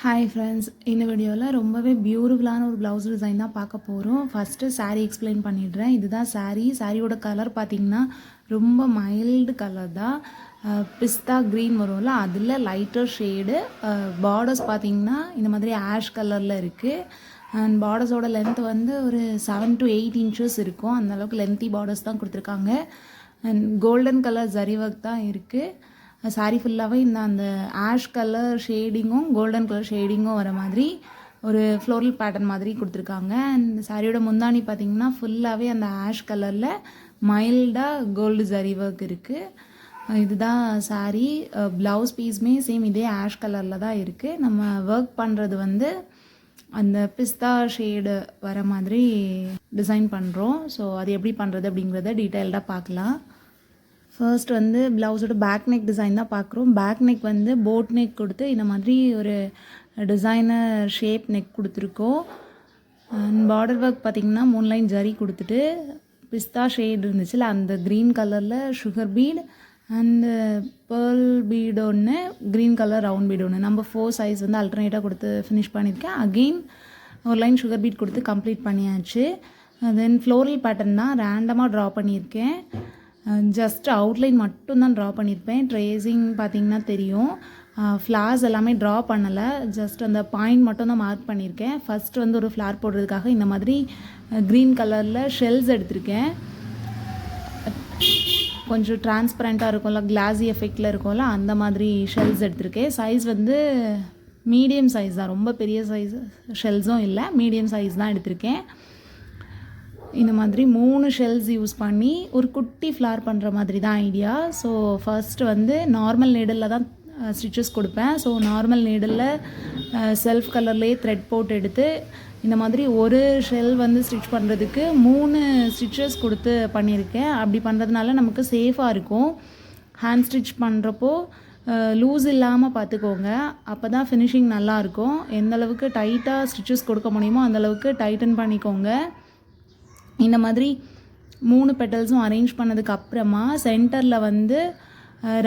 Hi friends, இந்த வீடியோவில் ரொம்பவே பியூட்டிஃபுல்லான ஒரு ப்ளவுஸ் டிசைன் தான் பார்க்க போகிறோம். ஃபஸ்ட்டு சாரீ எக்ஸ்பிளைன் பண்ணிடுறேன். இதுதான் சாரியோட கலர் பார்த்திங்கன்னா ரொம்ப மைல்டு கலர் தான். பிஸ்தா க்ரீன் வரும்ல, அதில் லைட்டர் ஷேடு. பார்டர்ஸ் பார்த்திங்கன்னா இந்த மாதிரி ஆஷ் கலரில் இருக்குது. அண்ட் பார்டர்ஸோட லென்த் வந்து ஒரு 7 to 8 inches இருக்கும். அந்தளவுக்கு லென்த்தி பார்டர்ஸ் தான் கொடுத்துருக்காங்க. And golden colour zari work தான் இருக்குது. சாரீ ஃபுல்லாகவே அந்த ஆஷ் கலர் ஷேடிங்கும் கோல்டன் கலர் ஷேடிங்கும் வர மாதிரி ஒரு ஃப்ளோரல் பேட்டர்ன் மாதிரி கொடுத்துருக்காங்க. அண்ட் சாரியோட முந்தானி பார்த்திங்கன்னா ஃபுல்லாகவே அந்த ஆஷ் கலரில் மைல்டாக கோல்டு ஜரி ஒர்க் இருக்குது. இதுதான் சாரீ. ப்ளவுஸ் பீஸுமே சேம் இதே ஆஷ் கலரில் தான் இருக்குது. நம்ம ஒர்க் பண்ணுறது வந்து அந்த பிஸ்தா ஷேடு வர மாதிரி டிசைன் பண்ணுறோம். ஸோ அது எப்படி பண்ணுறது அப்படிங்கிறத டீட்டெயில்டாக பார்க்கலாம். ஃபர்ஸ்ட் வந்து ப்ளவுஸோட பேக் நெக் டிசைன் தான் பார்க்குறோம். பேக் நெக் வந்து போட் நெக் கொடுத்து இந்த மாதிரி ஒரு டிசைனர் ஷேப் நெக் கொடுத்துருக்கோம். அண்ட் பார்டர் ஒர்க் பார்த்திங்கன்னா 3 லைன் ஜரி கொடுத்துட்டு பிஸ்தா ஷேட் இருந்துச்சுல, அந்த க்ரீன் கலரில் sugar bead and pearl bead ஒன்று, க்ரீன் கலர் ரவுண்ட் பீடு ஒன்று, நம்ம 4 சைஸ் வந்து அல்டர்னேட்டாக கொடுத்து ஃபினிஷ் பண்ணியிருக்கேன். அகெயின் ஒரு லைன் சுகர் பீட் கொடுத்து கம்ப்ளீட் பண்ணியாச்சு. தென் ஃப்ளோரல் பேட்டர்ன் தான் ரேண்டமாக ட்ரா பண்ணியிருக்கேன். ஜஸ்ட் அவுட்லைன் மட்டும்தான் ட்ரா பண்ணியிருப்பேன். ட்ரேசிங் பார்த்திங்கன்னா தெரியும். ஃப்ளார்ஸ் எல்லாமே ட்ரா பண்ணலை, ஜஸ்ட் அந்த பாயிண்ட் மட்டும் தான் மார்க் பண்ணியிருக்கேன். ஃபஸ்ட்டு வந்து ஒரு ஃப்ளார் போடுறதுக்காக இந்த மாதிரி க்ரீன் கலரில் ஷெல்ஸ் எடுத்திருக்கேன். கொஞ்சம் டிரான்ஸ்பரண்ட்டாக இருக்கும்ல, கிளாஸி எஃபெக்டில் இருக்கும்ல, அந்த மாதிரி ஷெல்ஸ் எடுத்திருக்கேன். சைஸ் வந்து மீடியம் சைஸ் தான், ரொம்ப பெரிய சைஸ் ஷெல்ஸும் இல்லை, மீடியம் சைஸ் தான் எடுத்திருக்கேன். இந்த மாதிரி 3 ஷெல்ஸ் யூஸ் பண்ணி ஒரு குட்டி ஃப்ளார் பண்ணுற மாதிரி தான் ஐடியா. ஸோ ஃபர்ஸ்ட் வந்து நார்மல் நீடலில் தான் ஸ்டிச்சஸ் கொடுப்பேன். ஸோ நார்மல் நீடலில் செல்ஃப் கலர்லேயே த்ரெட் போட்டு எடுத்து இந்த மாதிரி ஒரு ஷெல் வந்து ஸ்டிச் பண்ணுறதுக்கு 3 ஸ்டிச்சஸ் கொடுத்து பண்ணியிருக்கேன். அப்படி பண்ணுறதுனால நமக்கு சேஃபாக இருக்கும். ஹேண்ட் ஸ்டிச் பண்ணுறப்போ லூஸ் இல்லாமல் பார்த்துக்கோங்க, அப்போ தான் ஃபினிஷிங் நல்லாயிருக்கும். எந்தளவுக்கு டைட்டாக ஸ்டிச்சஸ் கொடுக்க முடியுமோ அந்தளவுக்கு டைட்டன் பண்ணிக்கோங்க. இந்த மாதிரி 3 பெட்டல்ஸும் அரேஞ்ச் பண்ணதுக்கு அப்புறமா சென்டரில் வந்து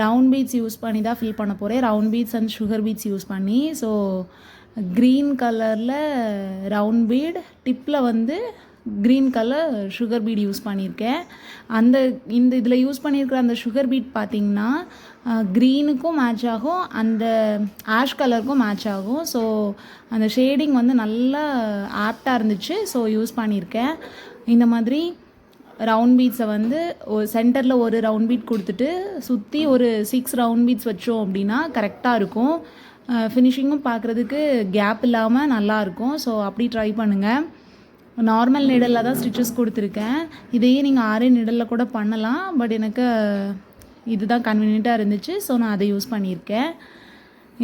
ரவுண்ட் பீட்ஸ் யூஸ் பண்ணி தான் ஃபில் பண்ண போகிறேன். Round beads and sugar beads use பண்ணி. ஸோ க்ரீன் கலரில் ரவுண்ட் பீட், டிப்பில் வந்து green colour sugar bead use பண்ணியிருக்கேன். இதில் யூஸ் பண்ணியிருக்கிற அந்த சுகர் பீட் பார்த்திங்கன்னா க்ரீனுக்கும் மேட்ச் ஆகும், அந்த ஆஷ் கலருக்கும் மேட்ச் ஆகும். ஸோ அந்த ஷேடிங் வந்து நல்லா ஆப்டாக இருந்துச்சு. ஸோ யூஸ் பண்ணியிருக்கேன். இந்த மாதிரி ரவுண்ட் பீட்ஸை வந்து சென்டரில் ஒரு ரவுண்ட் பீட் கொடுத்துட்டு சுற்றி ஒரு 6 ரவுண்ட் பீட்ஸ் வச்சோம் அப்படின்னா கரெக்டாக இருக்கும். ஃபினிஷிங்கும் பார்க்குறதுக்கு கேப் இல்லாமல் நல்லாயிருக்கும். ஸோ அப்படி ட்ரை பண்ணுங்கள். நார்மல் நீடலில் தான் ஸ்டிச்சஸ் கொடுத்துருக்கேன். இதையே நீங்கள் ஆரே நீடலில் கூட பண்ணலாம், பட் எனக்கு இதுதான் கன்வீனியண்ட்டாக இருந்துச்சு. ஸோ நான் அதை யூஸ் பண்ணியிருக்கேன்.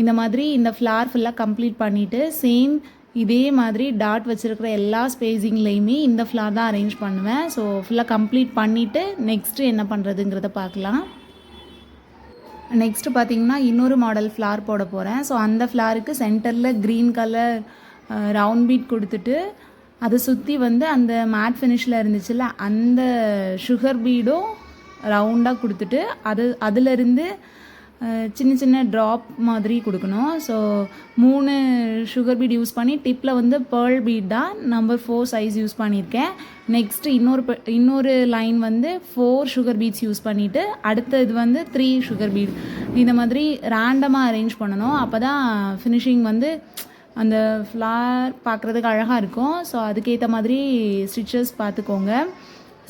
இந்த மாதிரி இந்த ஃப்ளார் ஃபுல்லாக கம்ப்ளீட் பண்ணிவிட்டு சேம் இதே மாதிரி டாட் வச்சுருக்கிற எல்லா ஸ்பேஸிங்லேயுமே இந்த ஃப்ளார் தான் அரேஞ்ச் பண்ணுவேன். ஸோ ஃபுல்லாக கம்ப்ளீட் பண்ணிவிட்டு நெக்ஸ்ட்டு என்ன பண்ணுறதுங்கிறத பார்க்கலாம். நெக்ஸ்ட்டு பார்த்திங்கன்னா இன்னொரு மாடல் ஃப்ளார் போட போகிறேன். ஸோ அந்த ஃப்ளாருக்கு சென்டரில் க்ரீன் கலர் ரவுண்ட் பீட் கொடுத்துட்டு அதை சுற்றி வந்து அந்த மேட் ஃபினிஷில் இருந்துச்சுல்ல, அந்த சுகர் பீடும் ரவுண்டாக கொடுத்துட்டு அதிலிருந்து சின்ன சின்ன ட்ராப் மாதிரி கொடுக்கணும். ஸோ 3 சுகர் பீட் யூஸ் பண்ணி டிப்பில் வந்து பேர்ல் பீட் தான் நம்பர் 4 சைஸ் யூஸ் பண்ணியிருக்கேன். நெக்ஸ்ட்டு இன்னொரு லைன் வந்து 4 சுகர் பீட்ஸ் யூஸ் பண்ணிவிட்டு அடுத்த இது வந்து 3 சுகர் பீட். இந்த மாதிரி ரேண்டமாக அரேஞ்ச் பண்ணணும். அப்போ தான் ஃபினிஷிங் வந்து அந்த ஃப்ளார் பார்க்குறதுக்கு அழகாக இருக்கும். ஸோ அதுக்கேற்ற மாதிரி ஸ்டிச்சஸ் பார்த்துக்கோங்க.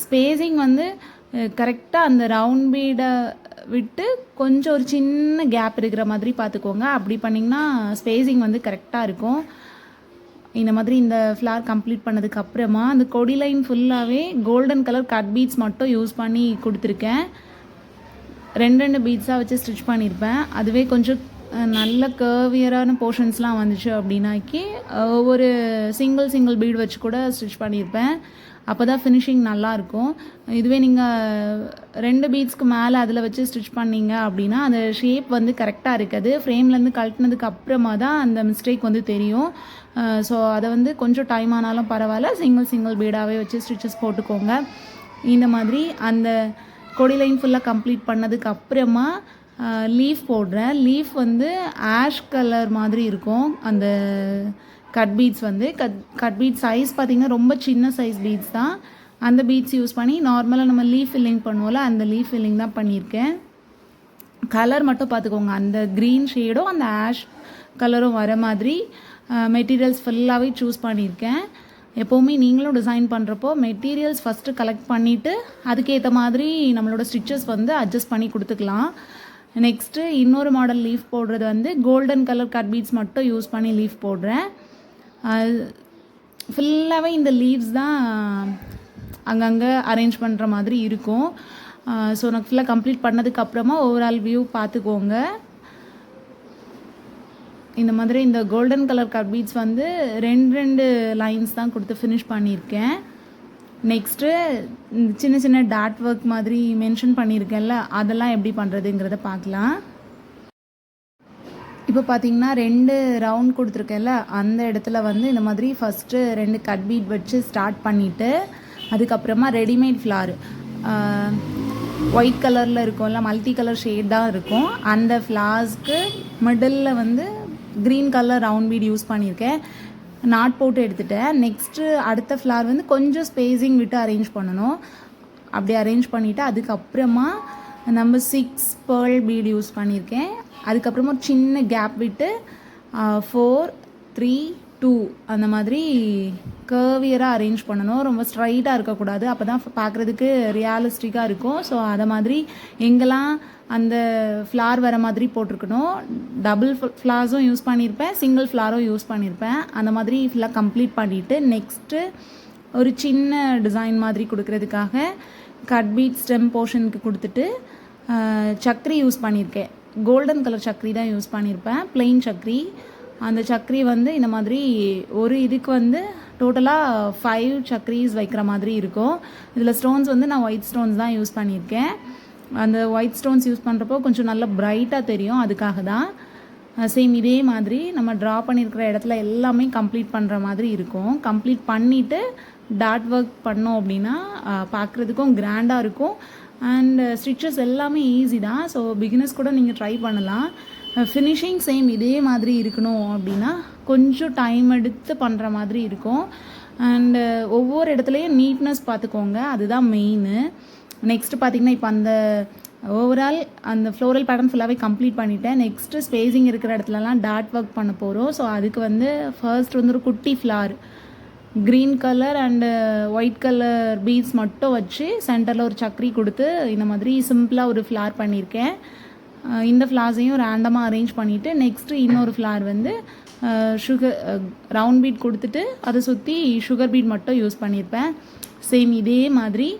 ஸ்பேஸிங் வந்து கரெக்டாக அந்த ரவுண்ட் பீடை விட்டு கொஞ்சம் ஒரு சின்ன கேப் இருக்கிற மாதிரி பார்த்துக்கோங்க. அப்படி பண்ணிங்கன்னா ஸ்பேஸிங் வந்து கரெக்டாக இருக்கும். இந்த மாதிரி இந்த ஃப்ளார் கம்ப்ளீட் பண்ணதுக்கு அப்புறமா அந்த கொடி லைன் ஃபுல்லாகவே கோல்டன் கலர் கட் பீட்ஸ் மட்டும் யூஸ் பண்ணி கொடுத்துருக்கேன். 2 பீட்ஸாக வச்சு ஸ்டிச் பண்ணியிருப்பேன். அதுவே கொஞ்சம் நல்ல கர்வியரான போர்ஷன்ஸ்லாம் வந்துச்சு அப்படின்னாக்கி ஒரு சிங்கிள் பீட் வச்சு கூட ஸ்டிச் பண்ணியிருப்பேன். அப்போ தான் ஃபினிஷிங் நல்லாயிருக்கும். இதுவே நீங்கள் 2 பீட்ஸ்க்கு மேலே அதில் வச்சு ஸ்டிச் பண்ணிங்க அப்படின்னா அந்த ஷேப் வந்து கரெக்டாக இருக்காது. ஃப்ரேம்லேருந்து கழட்டினதுக்கு அப்புறமா தான் அந்த மிஸ்டேக் வந்து தெரியும். ஸோ அதை வந்து கொஞ்சம் டைம் ஆனாலும் பரவாயில்ல, சிங்கிள் பீடாகவே வச்சு ஸ்டிச்சஸ் போட்டுக்கோங்க. இந்த மாதிரி அந்த கொடி லைன் ஃபுல்லாக கம்ப்ளீட் பண்ணதுக்கு அப்புறமா லீஃப் போடுறேன். லீஃப் வந்து ஆஷ் கலர் மாதிரி இருக்கும். அந்த கட் பீட்ஸ் வந்து கட் பீட்ஸ் சைஸ் பார்த்திங்கன்னா ரொம்ப சின்ன சைஸ் பீட்ஸ் தான். அந்த பீட்ஸ் யூஸ் பண்ணி நார்மலாக நம்ம லீஃப் ஃபில்லிங் பண்ணுவோம்ல, அந்த லீஃப் ஃபில்லிங் தான் பண்ணியிருக்கேன். கலர் மட்டும் பார்த்துக்கோங்க, அந்த க்ரீன் ஷேடும் அந்த ஆஷ் கலரும் வர மாதிரி மெட்டீரியல்ஸ் ஃபுல்லாகவே சூஸ் பண்ணியிருக்கேன். எப்போவுமே நீங்களும் டிசைன் பண்ணுறப்போ மெட்டீரியல்ஸ் ஃபஸ்ட்டு கலெக்ட் பண்ணிவிட்டு அதுக்கேற்ற மாதிரி நம்மளோட ஸ்டிச்சஸ் வந்து அட்ஜஸ்ட் பண்ணி கொடுத்துக்கலாம். நெக்ஸ்ட்டு இன்னொரு மாடல் லீஃப் போடுறது வந்து கோல்டன் கலர் கட் பீட்ஸ் மட்டும் யூஸ் பண்ணி லீஃப் போடுறேன். ஃபுல்லாகவே இந்த லீவ்ஸ் தான் அங்கங்கே அரேஞ்ச் பண்ணுற மாதிரி இருக்கும். ஸோ நான் ஃபுல்லாக கம்ப்ளீட் பண்ணதுக்கப்புறமா ஓவரால் வியூ பார்த்துக்கோங்க. இந்த மாதிரி இந்த கோல்டன் கலர் கட் பீட்ஸ் வந்து 2 லைன்ஸ் தான் கொடுத்து ஃபினிஷ் பண்ணியிருக்கேன். நெக்ஸ்ட்டு சின்ன சின்ன டாட் ஒர்க் மாதிரி மென்ஷன் பண்ணியிருக்கேன்ல, அதெல்லாம் எப்படி பண்ணுறதுங்கிறத பார்க்கலாம். இப்போ பார்த்தீங்கன்னா 2 ரவுண்ட் கொடுத்துருக்கேன்ல, அந்த இடத்துல வந்து இந்த மாதிரி ஃபஸ்ட்டு 2 கட் பீட் வச்சு ஸ்டார்ட் பண்ணிவிட்டு அதுக்கப்புறமா ரெடிமேட் ஃப்ளார் ஒயிட் கலரில் இருக்கும்ல, மல்டி கலர் ஷேட் தான் இருக்கும். அந்த ஃப்ளார்ஸ்க்கு மிடில் வந்து green colour round beat use பண்ணியிருக்கேன். நாட் போட்டு எடுத்துட்டேன். நெக்ஸ்ட்டு அடுத்த ஃப்ளார் வந்து கொஞ்சம் ஸ்பேஸிங் விட்டு அரேஞ்ச் பண்ணணும். அப்படி அரேஞ்ச் பண்ணிவிட்டு அதுக்கப்புறமா நம்ம 6 பேர்ல் பீட் யூஸ் பண்ணியிருக்கேன். அதுக்கப்புறமா ஒரு சின்ன கேப் விட்டு 4 3 2 அந்த மாதிரி கர்வியராக அரேஞ்ச் பண்ணணும். ரொம்ப ஸ்ட்ரைட்டாக இருக்கக்கூடாது, அப்போ தான் பார்க்குறதுக்கு ரியாலிஸ்டிக்காக இருக்கும். ஸோ அதை மாதிரி எங்கெல்லாம் அந்த ஃப்ளார் வர மாதிரி போட்டிருக்கணும். டபுள் ஃப்ளார்ஸும் யூஸ் பண்ணியிருப்பேன், சிங்கிள் ஃப்ளாரும் யூஸ் பண்ணியிருப்பேன். அந்த மாதிரி ஃபுல்லாக கம்ப்ளீட் பண்ணிவிட்டு நெக்ஸ்ட்டு ஒரு சின்ன டிசைன் மாதிரி கொடுக்கறதுக்காக கட் பீட் ஸ்டெம் போர்ஷனுக்கு கொடுத்துட்டு சக்கரி யூஸ் பண்ணியிருக்கேன். கோல்டன் கலர் சக்கரி தான் யூஸ் பண்ணியிருப்பேன், பிளெயின் சக்கரி. அந்த சக்கரி வந்து இந்த மாதிரி ஒரு இதுக்கு வந்து டோட்டலாக 5 சக்கரிஸ் வைக்கிற மாதிரி இருக்கும். இதில் ஸ்டோன்ஸ் வந்து நான் ஒயிட் ஸ்டோன்ஸ் தான் யூஸ் பண்ணியிருக்கேன். அந்த ஒயிட் ஸ்டோன்ஸ் யூஸ் பண்ணுறப்போ கொஞ்சம் நல்லா ப்ரைட்டாக தெரியும், அதுக்காக தான். சேம் இதே மாதிரி நம்ம ட்ரா பண்ணியிருக்கிற இடத்துல எல்லாமே கம்ப்ளீட் பண்ணுற மாதிரி இருக்கும். கம்ப்ளீட் பண்ணிவிட்டு டாட் ஒர்க் பண்ணோம் அப்படின்னா பார்க்குறதுக்கும் கிராண்டாக இருக்கும். அண்ட் ஸ்டிச்சஸ் எல்லாமே ஈஸி தான். ஸோ பிகினர்ஸ் கூட நீங்கள் ட்ரை பண்ணலாம். ஃபினிஷிங் சேம் இதே மாதிரி இருக்கணும் அப்படின்னா கொஞ்சம் டைம் எடுத்து பண்ணுற மாதிரி இருக்கும். அண்டு ஒவ்வொரு இடத்துலையும் நீட்னஸ் பார்த்துக்கோங்க, அதுதான் மெயின். நெக்ஸ்ட்டு பார்த்திங்கன்னா இப்போ அந்த ஓவரால் அந்த ஃப்ளோரல் பேட்டர்ன் ஃபுல்லாகவே கம்ப்ளீட் பண்ணிவிட்டேன். நெக்ஸ்ட்டு ஸ்பேஸிங் இருக்கிற இடத்துலலாம் டாட் ஒர்க் பண்ண போகிறோம். ஸோ அதுக்கு வந்து ஃபர்ஸ்ட் வந்து ஒரு குட்டி flower green colour and white colour beads மட்டும் வச்சு சென்டரில் ஒரு சக்கரி கொடுத்து இந்த மாதிரி சிம்பிளாக ஒரு ஃப்ளார் பண்ணியிருக்கேன். இந்த ஃப்ளார்ஸையும் ரேண்டமாக அரேஞ்ச் பண்ணிவிட்டு நெக்ஸ்ட்டு இன்னொரு ஃப்ளார் வந்து சுகர் ரவுண்ட் பீட் கொடுத்துட்டு அதை சுற்றி சுகர் பீட் மட்டும் யூஸ் பண்ணியிருப்பேன். சேம் இதே மாதிரி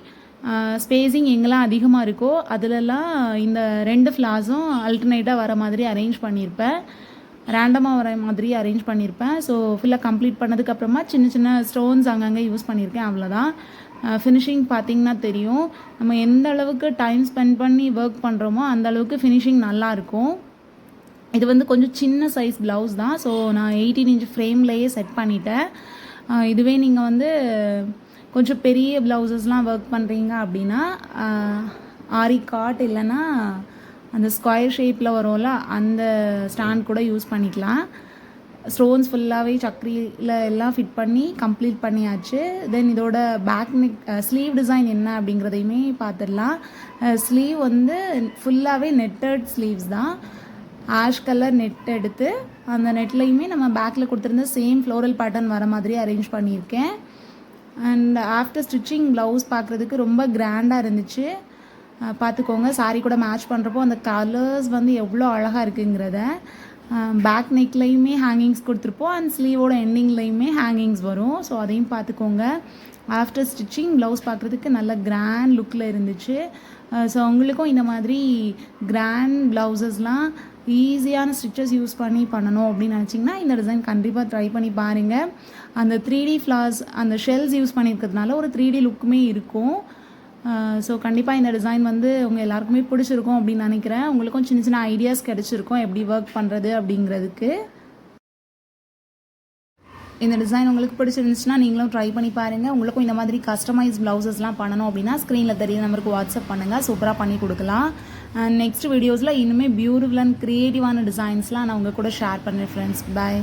ஸ்பேஸிங் எங்கெல்லாம் அதிகமாக இருக்கோ அதிலெல்லாம் இந்த 2 ஃப்ளார்ஸும் அல்டர்னேட்டாக வர மாதிரி அரேஞ்ச் பண்ணியிருப்பேன், ரேண்டமாக வர மாதிரி அரேஞ்ச் பண்ணியிருப்பேன். ஸோ ஃபுல்லாக கம்ப்ளீட் பண்ணதுக்கப்புறமா சின்ன சின்ன ஸ்டோன்ஸ் அங்கங்கே யூஸ் பண்ணியிருக்கேன், அவ்வளோதான். ஃபினிஷிங் பார்த்திங்கன்னா தெரியும், நம்ம எந்த அளவுக்கு டைம் ஸ்பெண்ட் பண்ணி ஒர்க் பண்ணுறோமோ அந்த அளவுக்கு ஃபினிஷிங் நல்லாயிருக்கும். இது வந்து கொஞ்சம் சின்ன சைஸ் ப்ளவுஸ் தான். ஸோ நான் 18 இன்ச் ஃப்ரேம்லேயே செட் பண்ணிட்டேன். இதுவே நீங்கள் வந்து கொஞ்சம் பெரிய ப்ளவுசஸ்லாம் ஒர்க் பண்ணுறீங்க அப்படின்னா ஆரி காட் இல்லைன்னா அந்த ஸ்கொயர் ஷேப்பில் வரும்ல அந்த ஸ்டாண்ட் கூட யூஸ் பண்ணிக்கலாம். ஸ்டோன்ஸ் ஃபுல்லாகவே சக்கரியில் எல்லாம் ஃபிட் பண்ணி கம்ப்ளீட் பண்ணியாச்சு. தென் இதோட பேக் நெக் ஸ்லீவ் டிசைன் என்ன அப்படிங்கிறதையுமே பார்த்துடலாம். ஸ்லீவ் வந்து ஃபுல்லாகவே நெட்டட் ஸ்லீவ்ஸ் தான். ஆஷ் கலர் நெட் எடுத்து அந்த நெட்லையுமே நம்ம பேக்கில் கொடுத்துருந்த சேம் ஃப்ளோரல் பேட்டர்ன் வர மாதிரி அரேஞ்ச் பண்ணியிருக்கேன். அண்ட் ஆஃப்டர் ஸ்டிச்சிங் ப்ளவுஸ் பார்க்குறதுக்கு ரொம்ப கிராண்டாக இருந்துச்சு. பார்த்துக்கோங்க, சாரீ கூட மேட்ச் பண்ணுறப்போ அந்த கலர்ஸ் வந்து எவ்வளோ அழகாக இருக்குங்கிறத. பேக் நெக்லையுமே ஹேங்கிங்ஸ் கொடுத்துருப்போம் அண்ட் ஸ்லீவோட எண்டிங்லையுமே ஹேங்கிங்ஸ் வரும். ஸோ அதையும் பார்த்துக்கோங்க. ஆஃப்டர் ஸ்டிச்சிங் ப்ளவுஸ் பார்க்குறதுக்கு நல்ல கிராண்ட் லுக்கில் இருந்துச்சு. ஸோ உங்களுக்கும் இந்த மாதிரி கிராண்ட் ப்ளவுசஸ்லாம் ஈஸியான ஸ்டிச்சஸ் யூஸ் பண்ணி பண்ணணும் அப்படின்னு நினச்சிங்கன்னா இந்த டிசைன் கண்டிப்பாக ட்ரை பண்ணி பாருங்கள். அந்த 3D ஃப்ளார்ஸ் அந்த ஷெல்ஸ் யூஸ் பண்ணியிருக்கிறதுனால ஒரு 3D லுக்குமே இருக்கும். ஸோ கண்டிப்பாக இந்த டிசைன் வந்து உங்கள் எல்லாருக்குமே பிடிச்சிருக்கும் அப்படின்னு நினைக்கிறேன். உங்களுக்கும் சின்ன சின்ன ஐடியாஸ் கிடச்சிருக்கும் எப்படி ஒர்க் பண்ணுறது அப்படிங்கிறதுக்கு. இந்த டிசைன் உங்களுக்கு பிடிச்சிருந்துச்சுன்னா நீங்களும் ட்ரை பண்ணி பாருங்கள். உங்களுக்கும் இந்த மாதிரி கஸ்டமைஸ் ப்ளவுசஸ்லாம் பண்ணணும் அப்படின்னா ஸ்க்ரீனில் தெரிய நம்பருக்கு வாட்ஸ்அப் பண்ணுங்கள், சூப்பராக பண்ணி கொடுக்கலாம். அண்ட் நெக்ஸ்ட் வீடியோஸில் இன்னுமே பியூட்டிஃபுல் அண்ட் க்ரியேட்டிவான டிசைன்ஸ்லாம் நான் உங்கள் கூட ஷேர் பண்ணுறேன் ஃப்ரெண்ட்ஸ். பாய்.